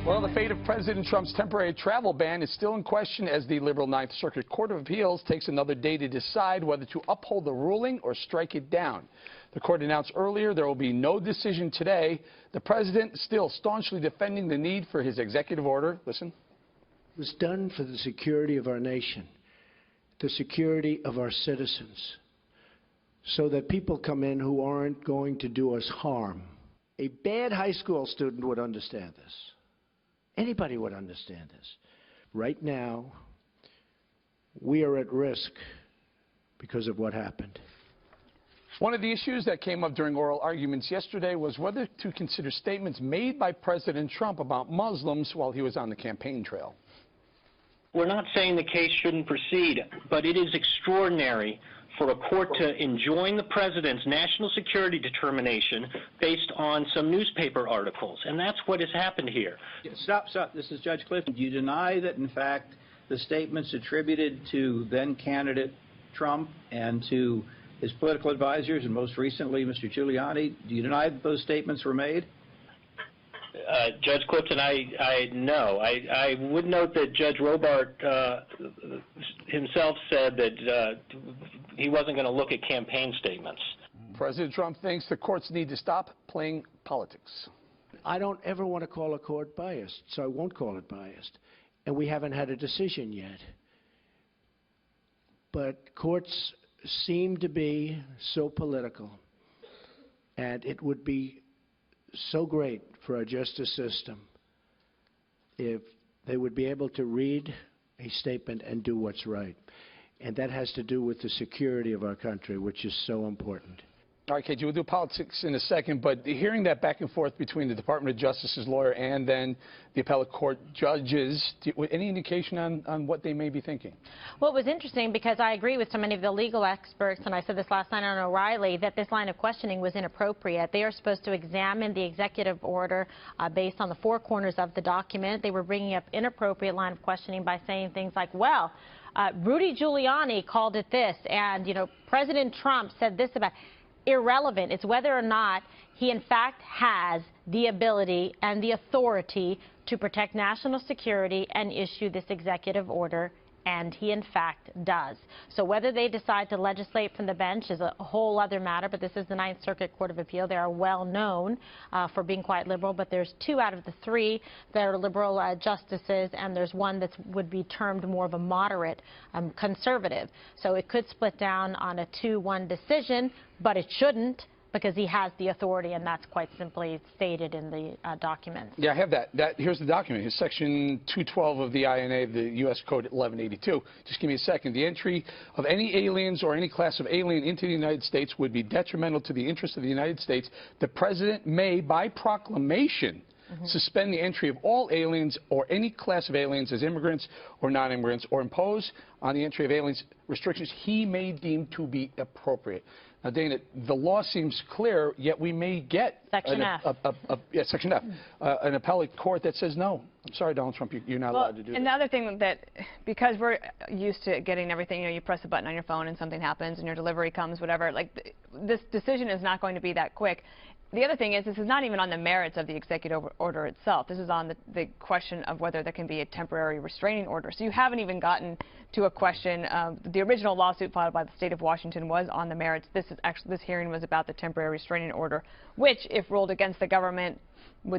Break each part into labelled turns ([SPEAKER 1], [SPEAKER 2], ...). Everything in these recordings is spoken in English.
[SPEAKER 1] Well, the fate of President Trump's temporary travel ban is still in question as the liberal Ninth Circuit Court of Appeals takes another day to decide whether to uphold the ruling or strike it down. The court announced earlier there will be no decision today. The president still staunchly defending the need for his executive order. Listen.
[SPEAKER 2] It was done for the security of our nation, the security of our citizens, so that people come in who aren't going to do us harm. A bad high school student would understand this. Anybody would understand this. Right now, we are at risk because of what happened.
[SPEAKER 1] One of the issues that came up during oral arguments yesterday was whether to consider statements made by President Trump about Muslims while he was on the campaign trail.
[SPEAKER 3] We're not saying the case shouldn't proceed, but it is extraordinary for a court to enjoin the president's national security determination based on some newspaper articles, and that's what has happened here.
[SPEAKER 4] Stop. This is Judge Clifton. Do you deny that, in fact, the statements attributed to then-candidate Trump and to his political advisors, and most recently Mr. Giuliani, do you deny that those statements were made?
[SPEAKER 3] Judge Clifton, no. I would note that Judge Robart himself said that he wasn't going to look at campaign statements.
[SPEAKER 1] President Trump thinks the courts need to stop playing politics.
[SPEAKER 2] I don't ever want to call a court biased, so I won't call it biased. And we haven't had a decision yet. But courts seem to be so political, and it would be so great for our justice system if they would be able to read a statement and do what's right. And that has to do with the security of our country, which is so important.
[SPEAKER 1] All right, KG, we'll do politics in a second, but hearing that back and forth between the Department of Justice's lawyer and then the appellate court judges, any indication on what they may be thinking?
[SPEAKER 5] Well, it was interesting because I agree with so many of the legal experts, and I said this last night on O'Reilly, that this line of questioning was inappropriate. They are supposed to examine the executive order based on the four corners of the document. They were bringing up inappropriate line of questioning by saying things like, well, Rudy Giuliani called it this, and, you know, President Trump said this about it. Irrelevant. It's whether or not he in fact has the ability and the authority to protect national security and issue this executive order, and he in fact does. So whether they decide to legislate from the bench is a whole other matter, but this is the Ninth Circuit Court of Appeal. They are well known for being quite liberal, but there's two out of the three that are liberal justices, and there's one that would be termed more of a moderate conservative. So it could split down on a 2-1 decision, but it shouldn't, because he has the authority, and that's quite simply stated in the document.
[SPEAKER 1] Yeah, I have that. Here's the document. It's Section 212 of the INA, the U.S. Code 1182. Just give me a second. The entry of any aliens or any class of alien into the United States would be detrimental to the interests of the United States. The President may, by proclamation, suspend the entry of all aliens or any class of aliens as immigrants or non-immigrants, or impose on the entry of aliens restrictions he may deem to be appropriate. Now, Dana, the law seems clear, yet we may get
[SPEAKER 5] Section F.
[SPEAKER 1] Section F, an appellate court that says no. I'm sorry, Donald Trump, you're not allowed to do that.
[SPEAKER 6] And the other thing that, because we're used to getting everything, you know, you press a button on your phone and something happens and your delivery comes, whatever, like this decision is not going to be that quick. The other thing is, this is not even on the merits of the executive order itself. This is on the question of whether there can be a temporary restraining order. So you haven't even gotten to a question. The original lawsuit filed by the state of Washington was on the merits. This hearing was about the temporary restraining order, which, if ruled against the government,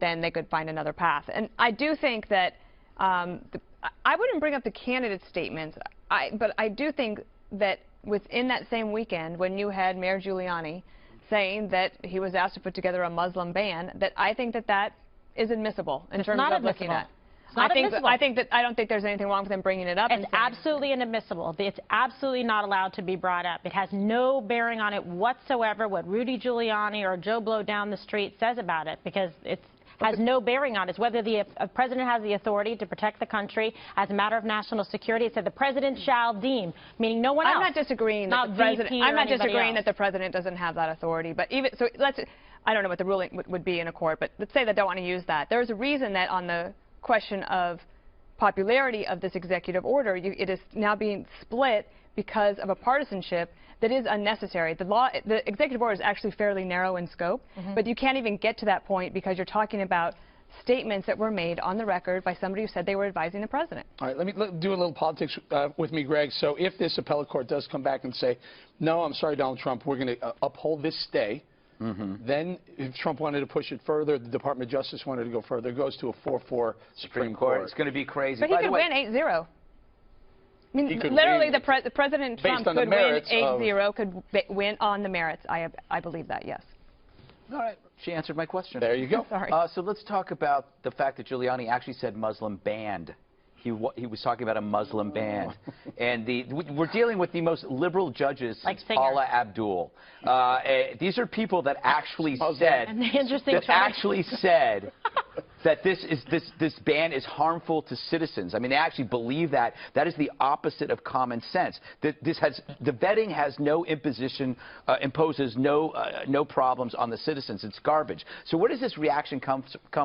[SPEAKER 6] then they could find another path. And I do think that I wouldn't bring up the candidate statements, but I do think that within that same weekend, when you had Mayor Giuliani saying that he was asked to put together a Muslim ban, that I think that is admissible in terms of looking at. I don't think there's anything wrong with him bringing it up.
[SPEAKER 5] It's absolutely inadmissible. It's absolutely not allowed to be brought up. It has no bearing on it whatsoever what Rudy Giuliani or Joe Blow down the street says about it, because it has no bearing on it. It's whether the president has the authority to protect the country as a matter of national security. It said the president shall deem, meaning no one else.
[SPEAKER 6] I'm not disagreeing that the president. I'm not disagreeing that the president doesn't have that authority. But even so, I don't know what the ruling would be in a court, but let's say they don't want to use that. There's a reason that on the question of popularity of this executive order, it is now being split because of a partisanship that is unnecessary. The executive order is actually fairly narrow in scope, but you can't even get to that point because you're talking about statements that were made on the record by somebody who said they were advising the president.
[SPEAKER 1] All right, let me do a little politics with me, Greg. So if this appellate court does come back and say, no, I'm sorry, Donald Trump, we're going to uphold this stay, then if Trump wanted to push it further, the Department of Justice wanted to go further, it goes to a 4-4 Supreme Court.
[SPEAKER 7] It's going to be crazy.
[SPEAKER 6] But he could win 8-0. I mean, literally, President Trump could win 8-0, could win on the merits. I believe that, yes.
[SPEAKER 7] All right. She answered my question.
[SPEAKER 1] There you go.
[SPEAKER 6] Sorry.
[SPEAKER 7] So let's talk about the fact that Giuliani actually said Muslim banned. He was talking about a Muslim ban. And we're dealing with the most liberal judges
[SPEAKER 5] like
[SPEAKER 7] since Paula Abdul. These are people that actually said, that this ban is harmful to citizens. I mean, they actually believe that. That is the opposite of common sense. The vetting has no imposition, imposes no problems on the citizens. It's garbage. So where does this reaction come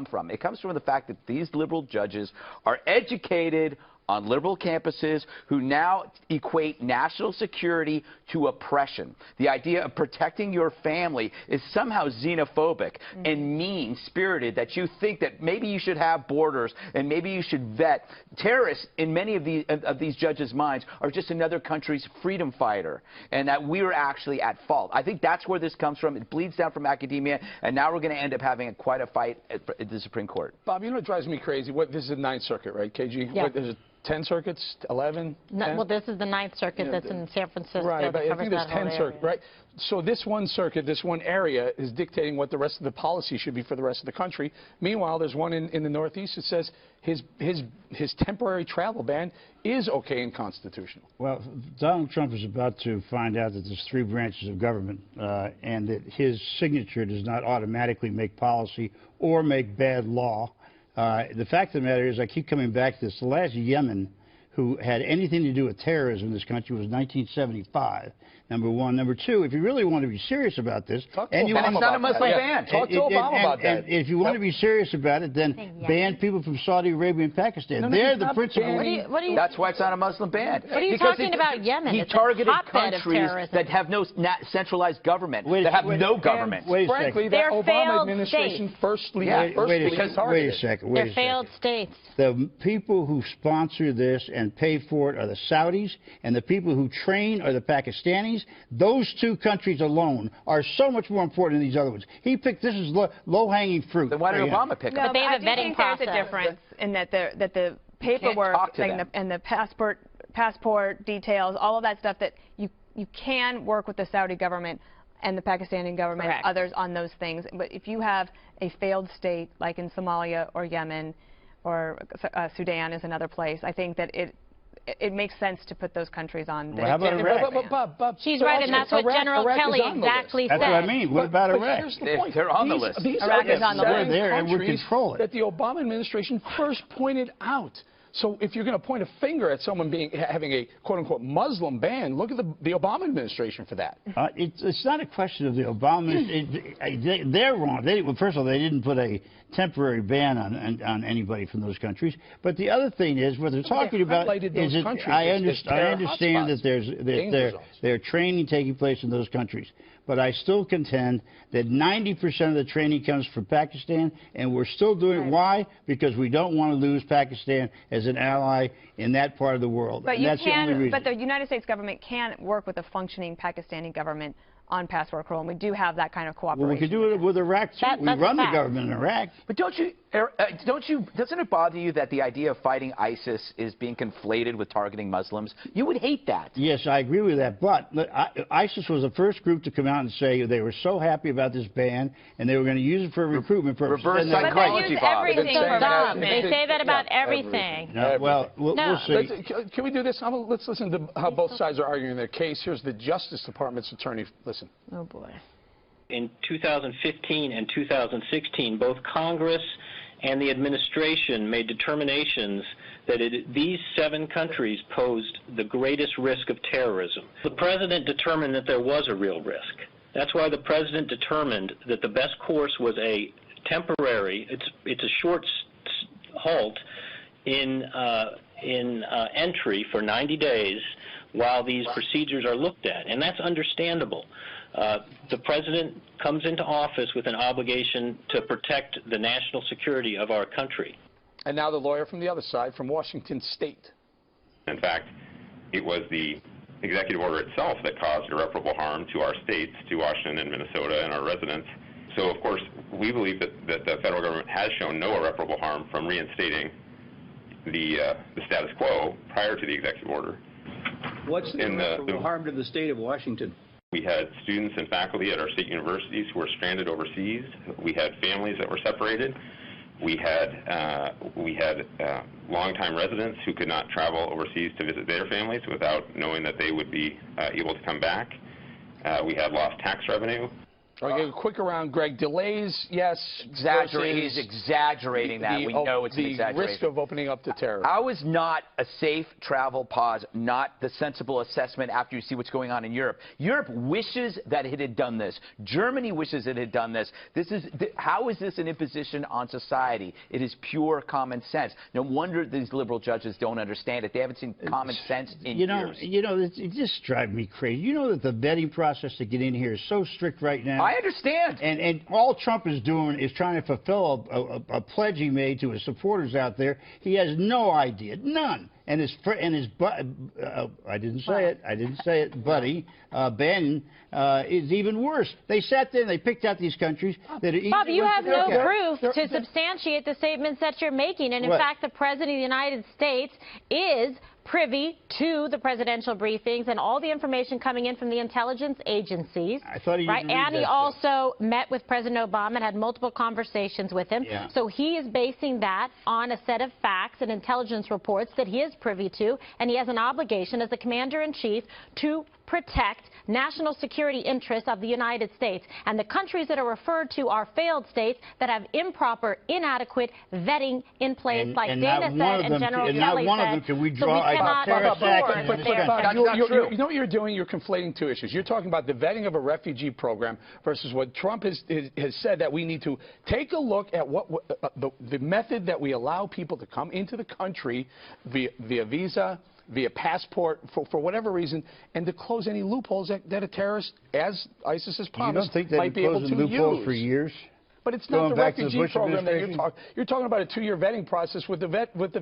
[SPEAKER 7] from? It comes from the fact that these liberal judges are educated on liberal campuses who now equate national security to oppression. The idea of protecting your family is somehow xenophobic and mean-spirited, that you think that maybe you should have borders and maybe you should vet. Terrorists, in many of these judges' minds, are just another country's freedom fighter, and that we're actually at fault. I think that's where this comes from. It bleeds down from academia, and now we're going to end up having quite a fight at the Supreme Court.
[SPEAKER 1] Bob, you know what drives me crazy? This is the Ninth Circuit, right, KG?
[SPEAKER 5] Yeah.
[SPEAKER 1] There's 10 circuits, 11?
[SPEAKER 5] No, well, this is the Ninth Circuit that's in San Francisco.
[SPEAKER 1] Right, but I think there's 10
[SPEAKER 5] circuits,
[SPEAKER 1] right? So this one circuit, this one area is dictating what the rest of the policy should be for the rest of the country. Meanwhile, there's one in the Northeast that says his temporary travel ban is okay and constitutional.
[SPEAKER 8] Well, Donald Trump is about to find out that there's 3 branches of government and that his signature does not automatically make policy or make bad law. The fact of the matter is, I keep coming back to this. The last Yemen who had anything to do with terrorism in this country was 1975. Number one. Number two, if you really want to be serious about this,
[SPEAKER 1] and you want not a Muslim ban. Talk to Obama about that.
[SPEAKER 8] And if you want to be serious about it, then ban people from Saudi Arabia and Pakistan. They're the principal.
[SPEAKER 7] That's why it's not a Muslim ban.
[SPEAKER 5] What are you talking about Yemen?
[SPEAKER 7] He targeted countries that have no centralized government, that have no government.
[SPEAKER 1] Frankly, that Obama administration firstly
[SPEAKER 8] wait a second.
[SPEAKER 5] They're failed states.
[SPEAKER 8] The people who sponsor this and pay for it are the Saudis, and the people who train are the Pakistanis. Those 2 countries alone are so much more important than these other ones. He picked this as low-hanging fruit.
[SPEAKER 7] Then why did Obama pick it?
[SPEAKER 5] But they have a vetting process.
[SPEAKER 6] There's a difference in that the paperwork and the passport details, all of that stuff, that you can work with the Saudi government and the Pakistani government, others on those things. But if you have a failed state like in Somalia or Yemen or Sudan is another place, I think that it makes sense to put those countries on.
[SPEAKER 8] Well, how about Iraq?
[SPEAKER 1] Bob,
[SPEAKER 5] she's right, and that's what General Kelly exactly said.
[SPEAKER 8] That's what I mean. What about Iraq?
[SPEAKER 1] Here's the point.
[SPEAKER 7] They're on the list.
[SPEAKER 6] Iraq is on the list.
[SPEAKER 8] They're there, and we control it.
[SPEAKER 1] That the Obama administration first pointed out. So if you're going to point a finger at someone having a quote-unquote Muslim ban, look at the Obama administration for that.
[SPEAKER 8] It's not a question of the Obama. They're wrong. Well, first of all, they didn't put a temporary ban on anybody from those countries. But the other thing is, what they're talking about is I understand that there's training taking place in those countries. But I still contend that 90% of the training comes from Pakistan, and we're still doing it. Why? Because we don't want to lose Pakistan as an ally in that part of the world.
[SPEAKER 6] But
[SPEAKER 8] that's the only reason.
[SPEAKER 6] But the United States government can work with a functioning Pakistani government on passport control, and we do have that kind of cooperation.
[SPEAKER 8] Well, we can do it with Iraq too. We run the government in Iraq.
[SPEAKER 7] But doesn't it bother you that the idea of fighting ISIS is being conflated with targeting Muslims? You would hate that.
[SPEAKER 8] Yes, I agree with that. But ISIS was the first group to come out and say they were so happy about this ban and they were going to use it for recruitment purposes.
[SPEAKER 7] Reverse psychology, Bob.
[SPEAKER 5] They say that about everything.
[SPEAKER 8] No, well, we'll see.
[SPEAKER 1] Can we do this? Let's listen to how both sides are arguing their case. Here's the Justice Department's attorney. Listen.
[SPEAKER 5] Oh, boy.
[SPEAKER 3] In 2015 and 2016, both Congress and the administration made determinations that these 7 countries posed the greatest risk of terrorism. The president determined that there was a real risk. That's why the president determined that the best course was a temporary, it's a short halt in entry for 90 days while these procedures are looked at, and that's understandable. The president comes into office with an obligation to protect the national security of our country.
[SPEAKER 1] And now the lawyer from the other side, from Washington State.
[SPEAKER 9] In fact, it was the executive order itself that caused irreparable harm to our states, to Washington and Minnesota and our residents. So, of course, we believe that the federal government has shown no irreparable harm from reinstating the status quo prior to the executive order.
[SPEAKER 4] What's the irreparable harm to the state of Washington?
[SPEAKER 9] We had students and faculty at our state universities who were stranded overseas. We had families that were separated. We had longtime residents who could not travel overseas to visit their families without knowing that they would be able to come back. We had lost tax revenue.
[SPEAKER 1] Okay, quick around, Greg. Delays, yes.
[SPEAKER 7] He's exaggerating that. We know it's an exaggeration.
[SPEAKER 1] The risk of opening up to terror.
[SPEAKER 7] How is not a safe travel pause not the sensible assessment after you see what's going on in Europe? Europe wishes that it had done this. Germany wishes it had done this. How is this an imposition on society? It is pure common sense. No wonder these liberal judges don't understand it. They haven't seen common sense in years.
[SPEAKER 8] It just drives me crazy. You know that the vetting process to get in here is so strict right now.
[SPEAKER 7] I understand.
[SPEAKER 8] And all Trump is doing is trying to fulfill a pledge he made to his supporters out there. He has no idea, none. And his I didn't say it, buddy, Bannon is even worse. They sat there and they picked out these countries that are
[SPEAKER 5] Bob, you have no proof to substantiate the statements that you're making. And in fact, the President of the United States is privy to the presidential briefings and all the information coming in from the intelligence agencies.
[SPEAKER 8] I thought he
[SPEAKER 5] right, and he also met with President Obama and had multiple conversations with him.
[SPEAKER 8] Yeah.
[SPEAKER 5] So he is basing that on a set of facts and intelligence reports that he is privy to, and he has an obligation as the commander-in-chief to protect national security interests of the United States. And the countries that are referred to are failed states that have improper, inadequate vetting in place, like Dana said and General Kelly said.
[SPEAKER 8] And not one of them can we draw a terrorist act.
[SPEAKER 1] You know what you're doing? You're conflating two issues. You're talking about the vetting of a refugee program versus what Trump has said, that we need to take a look at what the method that we allow people to come into the country via visa, via passport, for whatever reason, and to close any loopholes that a terrorist, as ISIS has promised, might be able to use.
[SPEAKER 8] You don't think they've been closing loopholes for years?
[SPEAKER 1] But it's not the refugee program that you're talking about. A 2-year vetting process with the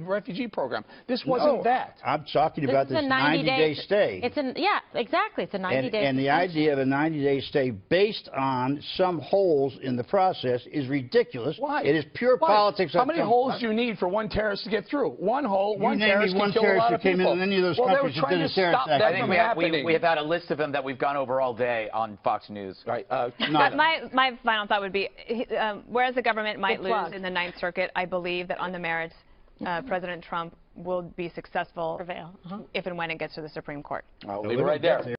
[SPEAKER 1] refugee program. This wasn't that.
[SPEAKER 8] I'm talking about this 90-day stay.
[SPEAKER 5] Yeah, exactly. It's a 90-day.
[SPEAKER 8] And the idea of a 90-day stay based on some holes in the process is ridiculous.
[SPEAKER 1] Why?
[SPEAKER 8] It is pure politics.
[SPEAKER 1] How many holes do you need for one terrorist to get through? One hole. One terrorist can kill a lot of people.
[SPEAKER 8] Came in any of those countries that did a terrorist act.
[SPEAKER 7] I think we have had a list of them that we've gone over all day on Fox News.
[SPEAKER 1] Right.
[SPEAKER 6] My final thought would be, whereas the government might lose in the Ninth Circuit, I believe that on the merits, President Trump will be successful if and when it gets to the Supreme Court.
[SPEAKER 1] I'll leave it right there.